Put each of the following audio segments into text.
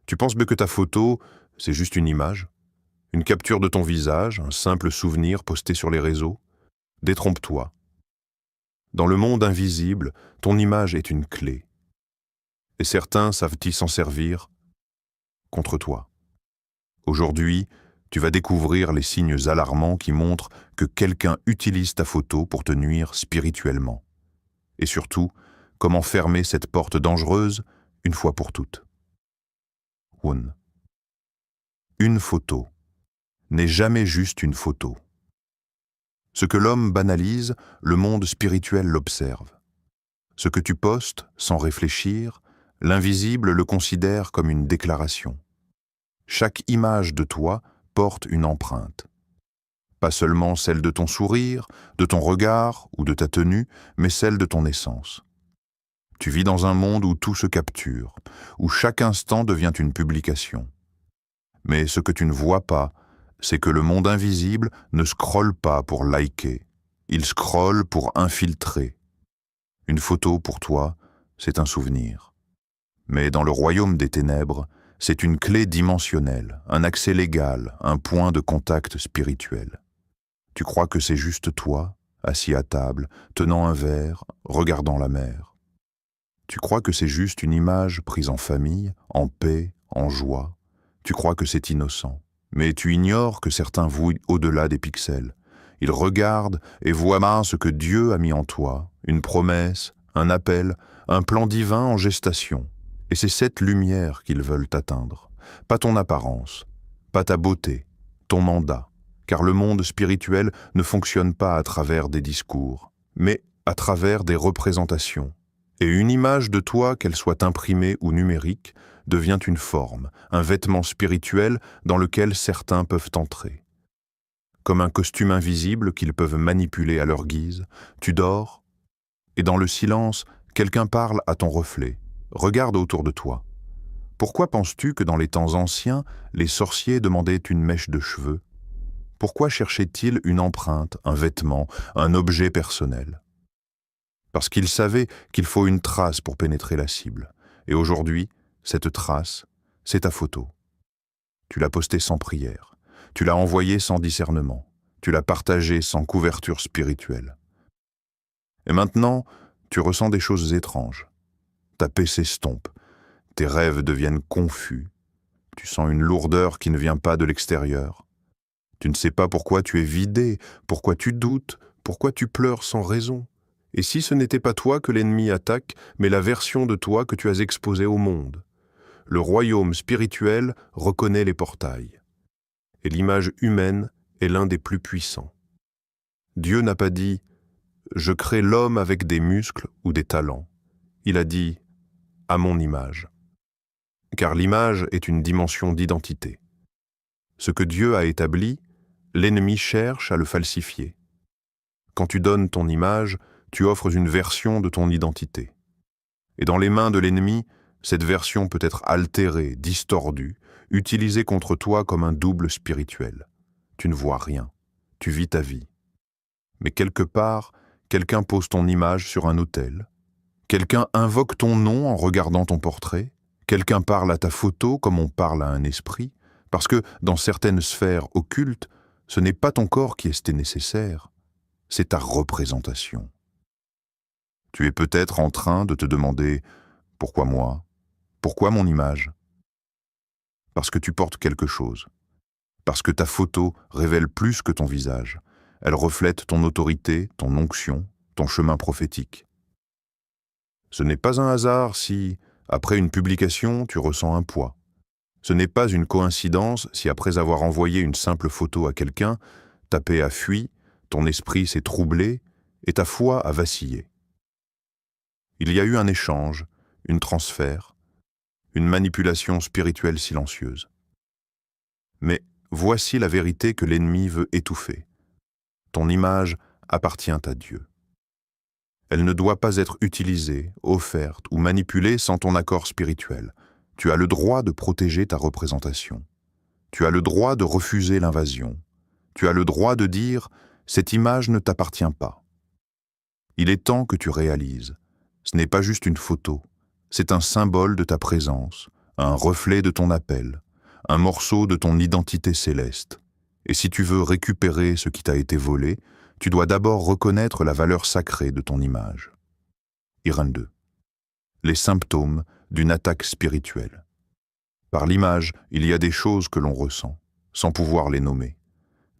Tu penses que ta photo, c'est juste une image? Une capture de ton visage, un simple souvenir posté sur les réseaux? Détrompe-toi. Dans le monde invisible, ton image est une clé. Et certains savent-ils s'en servir contre toi. Aujourd'hui, tu vas découvrir les signes alarmants qui montrent que quelqu'un utilise ta photo pour te nuire spirituellement. Et surtout, comment fermer cette porte dangereuse une fois pour toutes. One. Une photo n'est jamais juste une photo. Ce que l'homme banalise, le monde spirituel l'observe. Ce que tu postes sans réfléchir, l'invisible le considère comme une déclaration. Chaque image de toi porte une empreinte. Pas seulement celle de ton sourire, de ton regard ou de ta tenue, mais celle de ton essence. Tu vis dans un monde où tout se capture, où chaque instant devient une publication. Mais ce que tu ne vois pas, c'est que le monde invisible ne scrolle pas pour liker, il scrolle pour infiltrer. Une photo pour toi, c'est un souvenir. Mais dans le royaume des ténèbres, c'est une clé dimensionnelle, un accès légal, un point de contact spirituel. Tu crois que c'est juste toi, assis à table, tenant un verre, regardant la mer. Tu crois que c'est juste une image prise en famille, en paix, en joie. Tu crois que c'est innocent. Mais tu ignores que certains vouent au-delà des pixels. Ils regardent et voient ce que Dieu a mis en toi, une promesse, un appel, un plan divin en gestation. Et c'est cette lumière qu'ils veulent atteindre. Pas ton apparence, pas ta beauté, ton mandat. Car le monde spirituel ne fonctionne pas à travers des discours, mais à travers des représentations. Et une image de toi, qu'elle soit imprimée ou numérique, devient une forme, un vêtement spirituel dans lequel certains peuvent entrer. Comme un costume invisible qu'ils peuvent manipuler à leur guise, tu dors, et dans le silence, quelqu'un parle à ton reflet. Regarde autour de toi. Pourquoi penses-tu que dans les temps anciens, les sorciers demandaient une mèche de cheveux? Pourquoi cherchaient-ils une empreinte, un vêtement, un objet personnel? Parce qu'ils savaient qu'il faut une trace pour pénétrer la cible. Et aujourd'hui, cette trace, c'est ta photo. Tu l'as postée sans prière. Tu l'as envoyée sans discernement. Tu l'as partagée sans couverture spirituelle. Et maintenant, tu ressens des choses étranges. Ta paix s'estompe. Tes rêves deviennent confus. Tu sens une lourdeur qui ne vient pas de l'extérieur. Tu ne sais pas pourquoi tu es vidé, pourquoi tu doutes, pourquoi tu pleures sans raison. Et si ce n'était pas toi que l'ennemi attaque, mais la version de toi que tu as exposée au monde? Le royaume spirituel reconnaît les portails. Et l'image humaine est l'un des plus puissants. Dieu n'a pas dit « Je crée l'homme avec des muscles ou des talents ». Il a dit « à mon image ». Car l'image est une dimension d'identité. Ce que Dieu a établi, l'ennemi cherche à le falsifier. Quand tu donnes ton image, tu offres une version de ton identité. Et dans les mains de l'ennemi, cette version peut être altérée, distordue, utilisée contre toi comme un double spirituel. Tu ne vois rien, tu vis ta vie. Mais quelque part, quelqu'un pose ton image sur un autel. Quelqu'un invoque ton nom en regardant ton portrait. Quelqu'un parle à ta photo comme on parle à un esprit. Parce que dans certaines sphères occultes, ce n'est pas ton corps qui est nécessaire, c'est ta représentation. Tu es peut-être en train de te demander « Pourquoi moi? Pourquoi mon image ?» Parce que tu portes quelque chose. Parce que ta photo révèle plus que ton visage. Elle reflète ton autorité, ton onction, ton chemin prophétique. Ce n'est pas un hasard si, après une publication, tu ressens un poids. Ce n'est pas une coïncidence si, après avoir envoyé une simple photo à quelqu'un, ta paix a fui, ton esprit s'est troublé et ta foi a vacillé. Il y a eu un échange, une transfert, une manipulation spirituelle silencieuse. Mais voici la vérité que l'ennemi veut étouffer. Ton image appartient à Dieu. Elle ne doit pas être utilisée, offerte ou manipulée sans ton accord spirituel. Tu as le droit de protéger ta représentation. Tu as le droit de refuser l'invasion. Tu as le droit de dire « cette image ne t'appartient pas ». Il est temps que tu réalises. Ce n'est pas juste une photo, c'est un symbole de ta présence, un reflet de ton appel, un morceau de ton identité céleste. Et si tu veux récupérer ce qui t'a été volé, tu dois d'abord reconnaître la valeur sacrée de ton image. Irène 2. Les symptômes d'une attaque spirituelle. Par l'image, il y a des choses que l'on ressent, sans pouvoir les nommer.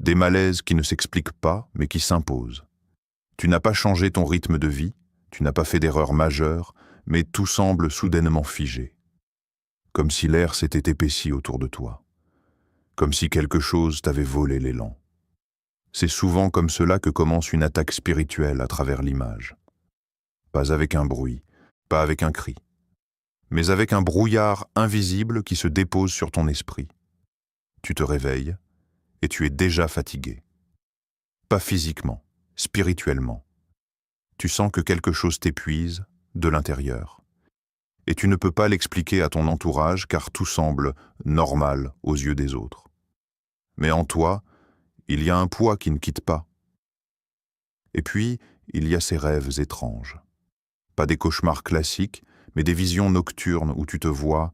Des malaises qui ne s'expliquent pas, mais qui s'imposent. Tu n'as pas changé ton rythme de vie, tu n'as pas fait d'erreur majeure, mais tout semble soudainement figé. Comme si l'air s'était épaissi autour de toi. Comme si quelque chose t'avait volé l'élan. C'est souvent comme cela que commence une attaque spirituelle à travers l'image. Pas avec un bruit, pas avec un cri, mais avec un brouillard invisible qui se dépose sur ton esprit. Tu te réveilles et tu es déjà fatigué. Pas physiquement, spirituellement. Tu sens que quelque chose t'épuise de l'intérieur. Et tu ne peux pas l'expliquer à ton entourage car tout semble normal aux yeux des autres. Mais en toi, il y a un poids qui ne quitte pas. Et puis, il y a ces rêves étranges. Pas des cauchemars classiques, mais des visions nocturnes où tu te vois,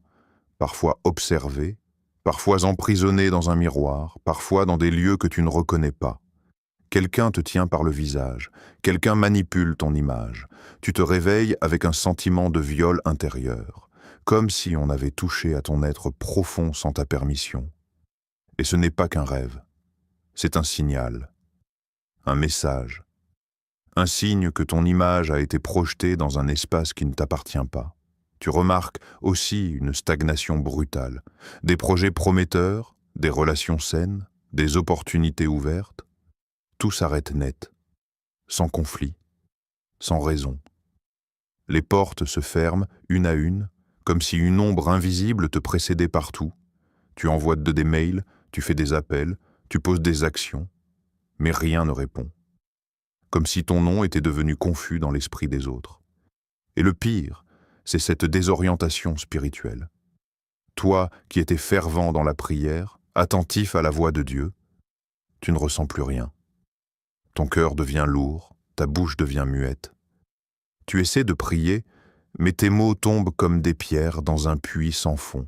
parfois observé, parfois emprisonné dans un miroir, parfois dans des lieux que tu ne reconnais pas. Quelqu'un te tient par le visage, quelqu'un manipule ton image. Tu te réveilles avec un sentiment de viol intérieur, comme si on avait touché à ton être profond sans ta permission. Et ce n'est pas qu'un rêve, c'est un signal, un message, un signe que ton image a été projetée dans un espace qui ne t'appartient pas. Tu remarques aussi une stagnation brutale, des projets prometteurs, des relations saines, des opportunités ouvertes. Tout s'arrête net, sans conflit, sans raison. Les portes se ferment une à une, comme si une ombre invisible te précédait partout. Tu envoies des mails, tu fais des appels, tu poses des actions, mais rien ne répond. Comme si ton nom était devenu confus dans l'esprit des autres. Et le pire, c'est cette désorientation spirituelle. Toi qui étais fervent dans la prière, attentif à la voix de Dieu, tu ne ressens plus rien. Ton cœur devient lourd, ta bouche devient muette. Tu essaies de prier, mais tes mots tombent comme des pierres dans un puits sans fond.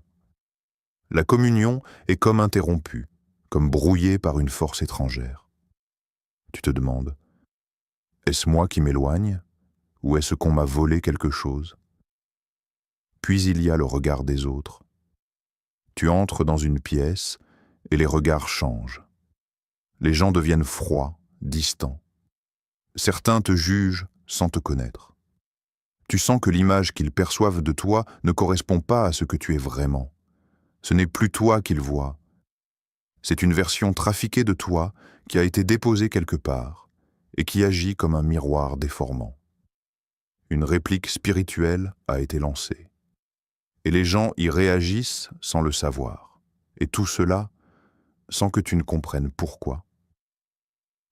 La communion est comme interrompue, comme brouillée par une force étrangère. Tu te demandes, est-ce moi qui m'éloigne, ou est-ce qu'on m'a volé quelque chose? Puis il y a le regard des autres. Tu entres dans une pièce et les regards changent. Les gens deviennent froids, distants. Certains te jugent sans te connaître. Tu sens que l'image qu'ils perçoivent de toi ne correspond pas à ce que tu es vraiment. Ce n'est plus toi qu'ils voient. C'est une version trafiquée de toi qui a été déposée quelque part et qui agit comme un miroir déformant. Une réplique spirituelle a été lancée. Et les gens y réagissent sans le savoir. Et tout cela sans que tu ne comprennes pourquoi.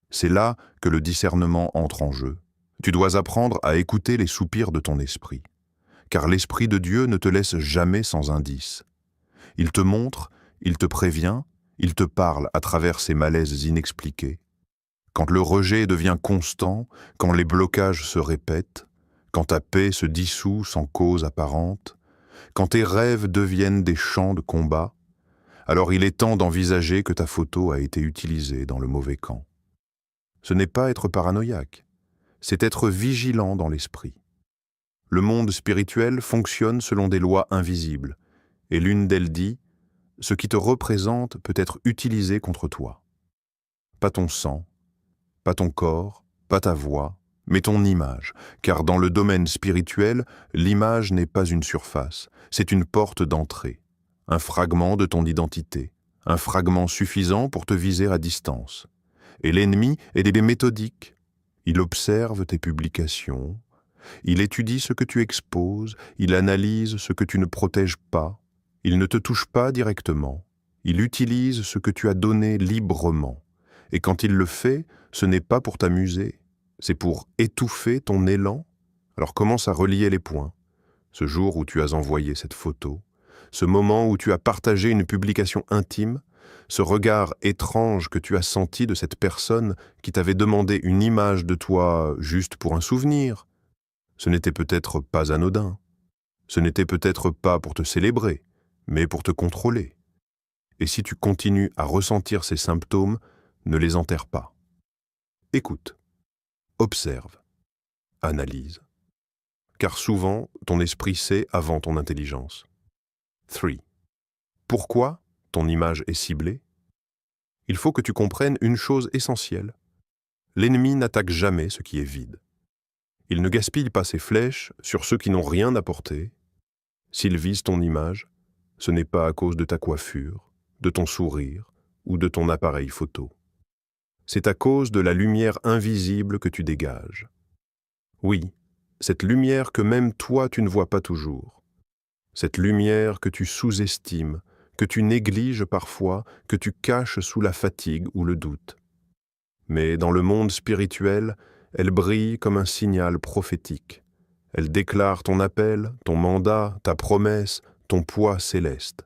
C'est là que le discernement entre en jeu. Tu dois apprendre à écouter les soupirs de ton esprit. Car l'Esprit de Dieu ne te laisse jamais sans indice. Il te montre, il te prévient, il te parle à travers ces malaises inexpliqués. Quand le rejet devient constant, quand les blocages se répètent, quand ta paix se dissout sans cause apparente, quand tes rêves deviennent des champs de combat, alors il est temps d'envisager que ta photo a été utilisée dans le mauvais camp. Ce n'est pas être paranoïaque, c'est être vigilant dans l'esprit. Le monde spirituel fonctionne selon des lois invisibles, et l'une d'elles dit « Ce qui te représente peut être utilisé contre toi. » Pas ton sang, pas ton corps, pas ta voix, mais ton image, car dans le domaine spirituel, l'image n'est pas une surface, c'est une porte d'entrée, un fragment de ton identité, un fragment suffisant pour te viser à distance. Et l'ennemi est méthodique. Il observe tes publications, il étudie ce que tu exposes, il analyse ce que tu ne protèges pas, il ne te touche pas directement, il utilise ce que tu as donné librement. Et quand il le fait, ce n'est pas pour t'amuser, c'est pour étouffer ton élan. Alors commence à relier les points. Ce jour où tu as envoyé cette photo, ce moment où tu as partagé une publication intime, ce regard étrange que tu as senti de cette personne qui t'avait demandé une image de toi juste pour un souvenir. Ce n'était peut-être pas anodin. Ce n'était peut-être pas pour te célébrer, mais pour te contrôler. Et si tu continues à ressentir ces symptômes, ne les enterre pas. Écoute, observe, analyse. Car souvent, ton esprit sait avant ton intelligence. 3. Pourquoi ton image est ciblée? Il faut que tu comprennes une chose essentielle. L'ennemi n'attaque jamais ce qui est vide. Il ne gaspille pas ses flèches sur ceux qui n'ont rien apporté. S'il vise ton image, ce n'est pas à cause de ta coiffure, de ton sourire ou de ton appareil photo. C'est à cause de la lumière invisible que tu dégages. Oui, cette lumière que même toi tu ne vois pas toujours. Cette lumière que tu sous-estimes, que tu négliges parfois, que tu caches sous la fatigue ou le doute. Mais dans le monde spirituel, elle brille comme un signal prophétique. Elle déclare ton appel, ton mandat, ta promesse, ton poids céleste.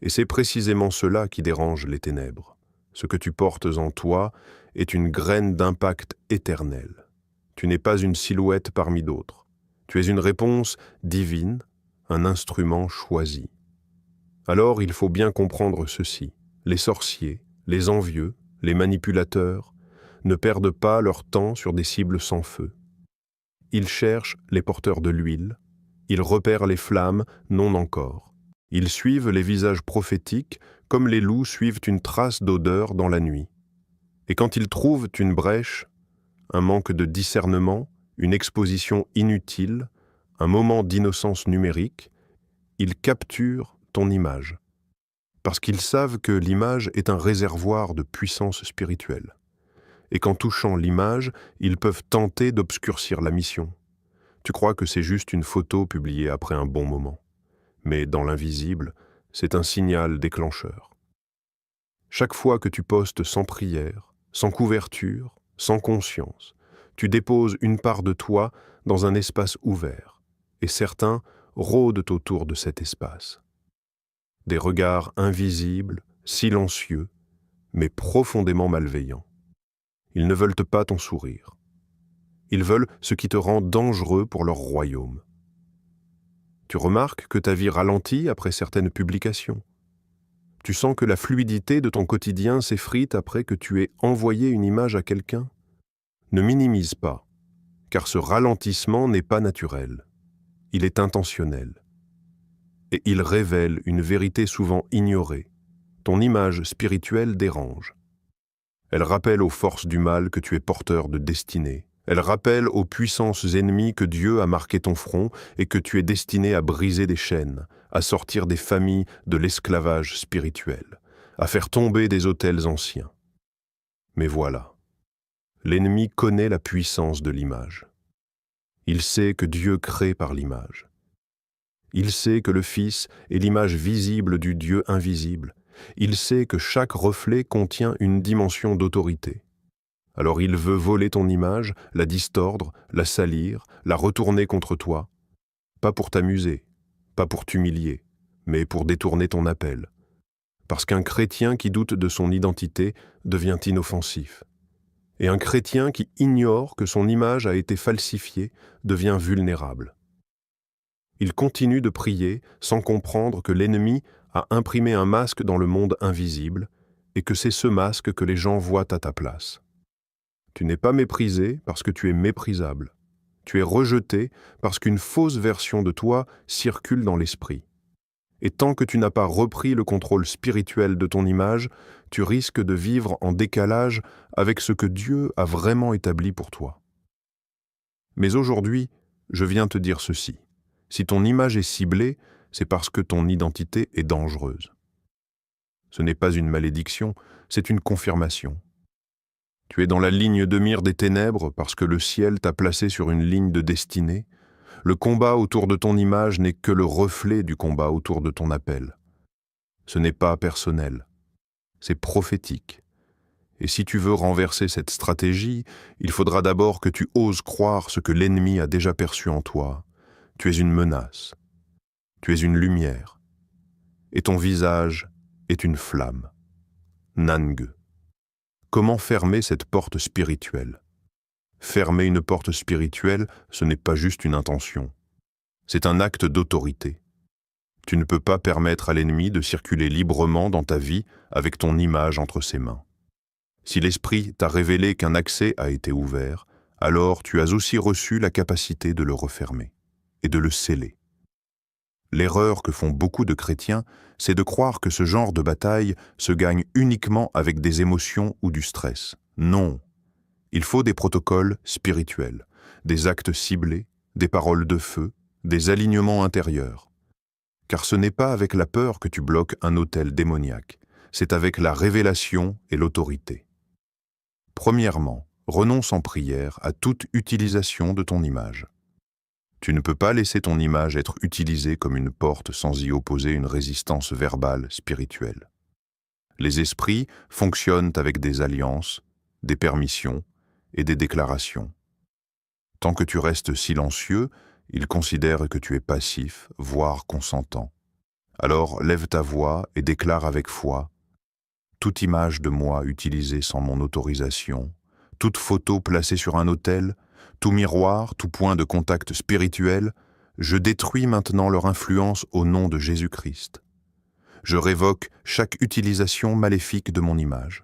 Et c'est précisément cela qui dérange les ténèbres. Ce que tu portes en toi est une graine d'impact éternel. Tu n'es pas une silhouette parmi d'autres. Tu es une réponse divine, un instrument choisi. Alors il faut bien comprendre ceci. Les sorciers, les envieux, les manipulateurs ne perdent pas leur temps sur des cibles sans feu. Ils cherchent les porteurs de l'huile, ils repèrent les flammes non encore. Ils suivent les visages prophétiques comme les loups suivent une trace d'odeur dans la nuit. Et quand ils trouvent une brèche, un manque de discernement, une exposition inutile, un moment d'innocence numérique, ils capturent ton image. Parce qu'ils savent que l'image est un réservoir de puissance spirituelle. Et qu'en touchant l'image, ils peuvent tenter d'obscurcir la mission. Tu crois que c'est juste une photo publiée après un bon moment. Mais dans l'invisible, c'est un signal déclencheur. Chaque fois que tu postes sans prière, sans couverture, sans conscience, tu déposes une part de toi dans un espace ouvert, et certains rôdent autour de cet espace. Des regards invisibles, silencieux, mais profondément malveillants. Ils ne veulent pas ton sourire. Ils veulent ce qui te rend dangereux pour leur royaume. Tu remarques que ta vie ralentit après certaines publications. Tu sens que la fluidité de ton quotidien s'effrite après que tu aies envoyé une image à quelqu'un. Ne minimise pas, car ce ralentissement n'est pas naturel. Il est intentionnel. Et il révèle une vérité souvent ignorée. Ton image spirituelle dérange. Elle rappelle aux forces du mal que tu es porteur de destinée. Elle rappelle aux puissances ennemies que Dieu a marqué ton front et que tu es destiné à briser des chaînes, à sortir des familles de l'esclavage spirituel, à faire tomber des autels anciens. Mais voilà, l'ennemi connaît la puissance de l'image. Il sait que Dieu crée par l'image. Il sait que le Fils est l'image visible du Dieu invisible. Il sait que chaque reflet contient une dimension d'autorité. Alors il veut voler ton image, la distordre, la salir, la retourner contre toi. Pas pour t'amuser, pas pour t'humilier, mais pour détourner ton appel. Parce qu'un chrétien qui doute de son identité devient inoffensif. Et un chrétien qui ignore que son image a été falsifiée devient vulnérable. Il continue de prier sans comprendre que l'ennemi a imprimé un masque dans le monde invisible et que c'est ce masque que les gens voient à ta place. Tu n'es pas méprisé parce que tu es méprisable. Tu es rejeté parce qu'une fausse version de toi circule dans l'esprit. Et tant que tu n'as pas repris le contrôle spirituel de ton image, tu risques de vivre en décalage avec ce que Dieu a vraiment établi pour toi. Mais aujourd'hui, je viens te dire ceci. Si ton image est ciblée, c'est parce que ton identité est dangereuse. Ce n'est pas une malédiction, c'est une confirmation. Tu es dans la ligne de mire des ténèbres parce que le ciel t'a placé sur une ligne de destinée. Le combat autour de ton image n'est que le reflet du combat autour de ton appel. Ce n'est pas personnel, c'est prophétique. Et si tu veux renverser cette stratégie, il faudra d'abord que tu oses croire ce que l'ennemi a déjà perçu en toi. Tu es une menace, tu es une lumière, et ton visage est une flamme. Nangue. Comment fermer cette porte spirituelle? Fermer une porte spirituelle, ce n'est pas juste une intention. C'est un acte d'autorité. Tu ne peux pas permettre à l'ennemi de circuler librement dans ta vie avec ton image entre ses mains. Si l'Esprit t'a révélé qu'un accès a été ouvert, alors tu as aussi reçu la capacité de le refermer et de le sceller. L'erreur que font beaucoup de chrétiens, c'est de croire que ce genre de bataille se gagne uniquement avec des émotions ou du stress. Non. Il faut des protocoles spirituels, des actes ciblés, des paroles de feu, des alignements intérieurs. Car ce n'est pas avec la peur que tu bloques un autel démoniaque, c'est avec la révélation et l'autorité. Premièrement, renonce en prière à toute utilisation de ton image. Tu ne peux pas laisser ton image être utilisée comme une porte sans y opposer une résistance verbale spirituelle. Les esprits fonctionnent avec des alliances, des permissions et des déclarations. Tant que tu restes silencieux, ils considèrent que tu es passif, voire consentant. Alors lève ta voix et déclare avec foi: toute image de moi utilisée sans mon autorisation, toute photo placée sur un autel, tout miroir, tout point de contact spirituel, je détruis maintenant leur influence au nom de Jésus-Christ. Je révoque chaque utilisation maléfique de mon image.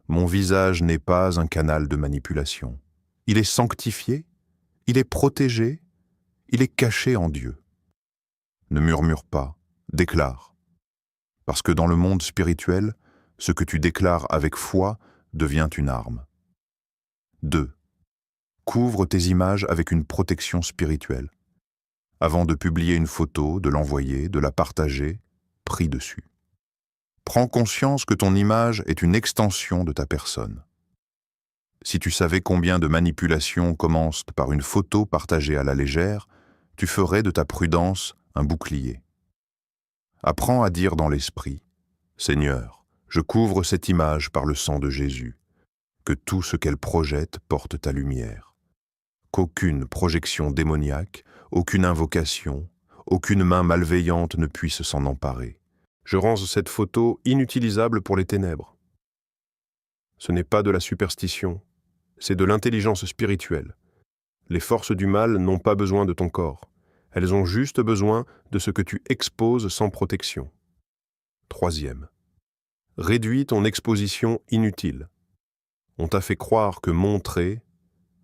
Mon visage n'est pas un canal de manipulation. Il est sanctifié, il est protégé, il est caché en Dieu. Ne murmure pas, déclare. Parce que dans le monde spirituel, ce que tu déclares avec foi devient une arme. 2. Couvre tes images avec une protection spirituelle. Avant de publier une photo, de l'envoyer, de la partager, prie dessus. Prends conscience que ton image est une extension de ta personne. Si tu savais combien de manipulations commencent par une photo partagée à la légère, tu ferais de ta prudence un bouclier. Apprends à dire dans l'esprit: Seigneur, je couvre cette image par le sang de Jésus, que tout ce qu'elle projette porte ta lumière. Qu'aucune projection démoniaque, aucune invocation, aucune main malveillante ne puisse s'en emparer. Je rends cette photo inutilisable pour les ténèbres. Ce n'est pas de la superstition, c'est de l'intelligence spirituelle. Les forces du mal n'ont pas besoin de ton corps. Elles ont juste besoin de ce que tu exposes sans protection. 3. Réduis ton exposition inutile. On t'a fait croire que montrer,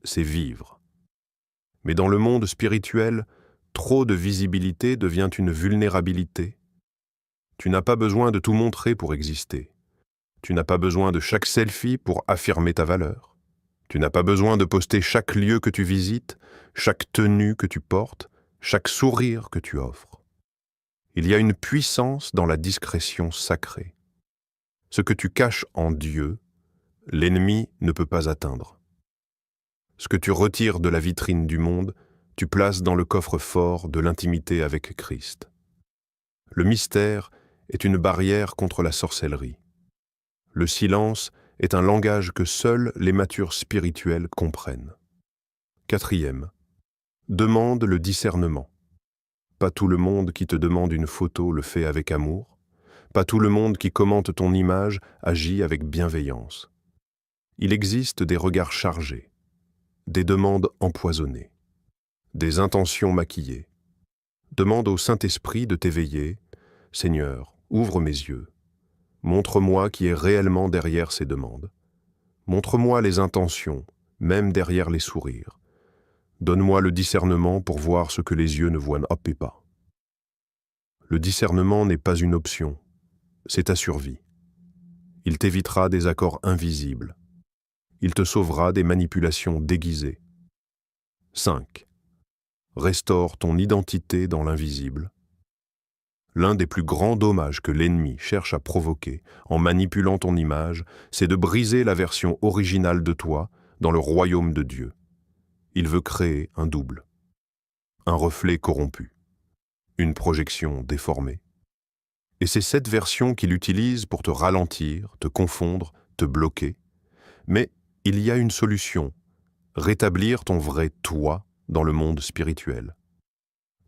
c'est vivre. Mais dans le monde spirituel, trop de visibilité devient une vulnérabilité. Tu n'as pas besoin de tout montrer pour exister. Tu n'as pas besoin de chaque selfie pour affirmer ta valeur. Tu n'as pas besoin de poster chaque lieu que tu visites, chaque tenue que tu portes, chaque sourire que tu offres. Il y a une puissance dans la discrétion sacrée. Ce que tu caches en Dieu, l'ennemi ne peut pas atteindre. Ce que tu retires de la vitrine du monde, tu places dans le coffre-fort de l'intimité avec Christ. Le mystère est une barrière contre la sorcellerie. Le silence est un langage que seuls les matures spirituels comprennent. 4. Demande le discernement. Pas tout le monde qui te demande une photo le fait avec amour. Pas tout le monde qui commente ton image agit avec bienveillance. Il existe des regards chargés, des demandes empoisonnées, des intentions maquillées. Demande au Saint-Esprit de t'éveiller. Seigneur, ouvre mes yeux. Montre-moi qui est réellement derrière ces demandes. Montre-moi les intentions, même derrière les sourires. Donne-moi le discernement pour voir ce que les yeux ne voient pas. Le discernement n'est pas une option, c'est ta survie. Il t'évitera des accords invisibles. Il te sauvera des manipulations déguisées. 5. Restaure ton identité dans l'invisible. L'un des plus grands dommages que l'ennemi cherche à provoquer en manipulant ton image, c'est de briser la version originale de toi dans le royaume de Dieu. Il veut créer un double, un reflet corrompu, une projection déformée. Et c'est cette version qu'il utilise pour te ralentir, te confondre, te bloquer. Mais il y a une solution, rétablir ton vrai toi dans le monde spirituel.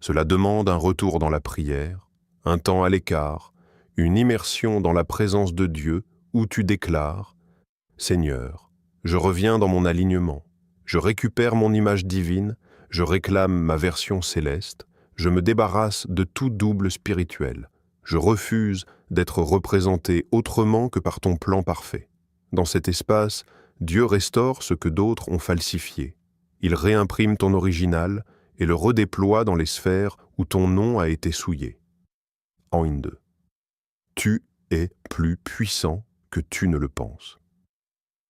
Cela demande un retour dans la prière, un temps à l'écart, une immersion dans la présence de Dieu où tu déclares « Seigneur, je reviens dans mon alignement, je récupère mon image divine, je réclame ma version céleste, Je me débarrasse de tout double spirituel. Je refuse d'être représenté autrement que par ton plan parfait. Dans cet espace, Dieu restaure ce que d'autres ont falsifié. Il réimprime ton original et le redéploie dans les sphères où ton nom a été souillé. En Inde. Tu es plus puissant que tu ne le penses.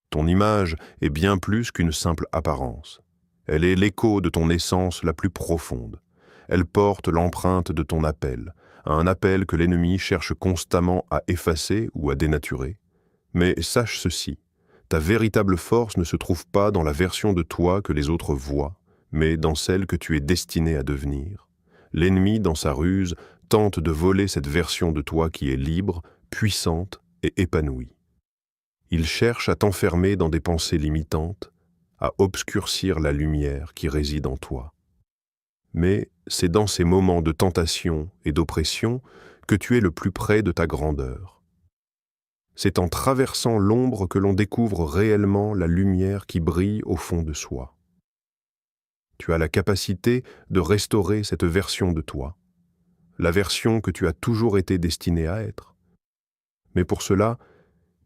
Ton image est bien plus qu'une simple apparence. Elle est l'écho de ton essence la plus profonde. Elle porte l'empreinte de ton appel, un appel que l'ennemi cherche constamment à effacer ou à dénaturer. Mais sache ceci, ta véritable force ne se trouve pas dans la version de toi que les autres voient, mais dans celle que tu es destiné à devenir. L'ennemi, dans sa ruse, tente de voler cette version de toi qui est libre, puissante et épanouie. Il cherche à t'enfermer dans des pensées limitantes, à obscurcir la lumière qui réside en toi. Mais c'est dans ces moments de tentation et d'oppression que tu es le plus près de ta grandeur. C'est en traversant l'ombre que l'on découvre réellement la lumière qui brille au fond de soi. Tu as la capacité de restaurer cette version de toi, la version que tu as toujours été destiné à être. Mais pour cela,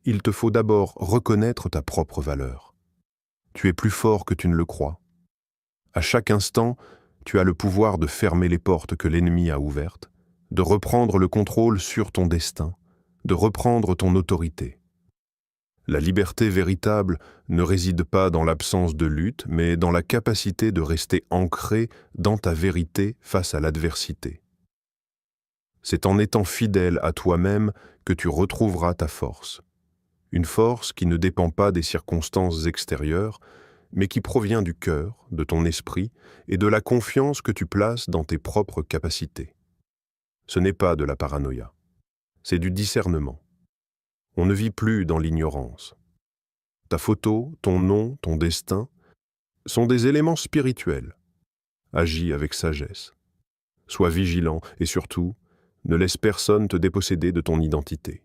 il te faut d'abord reconnaître ta propre valeur. Tu es plus fort que tu ne le crois. À chaque instant, tu as le pouvoir de fermer les portes que l'ennemi a ouvertes, de reprendre le contrôle sur ton destin, de reprendre ton autorité. La liberté véritable ne réside pas dans l'absence de lutte, mais dans la capacité de rester ancré dans ta vérité face à l'adversité. C'est en étant fidèle à toi-même que tu retrouveras ta force. Une force qui ne dépend pas des circonstances extérieures, mais qui provient du cœur, de ton esprit et de la confiance que tu places dans tes propres capacités. Ce n'est pas de la paranoïa, c'est du discernement. On ne vit plus dans l'ignorance. Ta photo, ton nom, ton destin sont des éléments spirituels. Agis avec sagesse. Sois vigilant et surtout, ne laisse personne te déposséder de ton identité.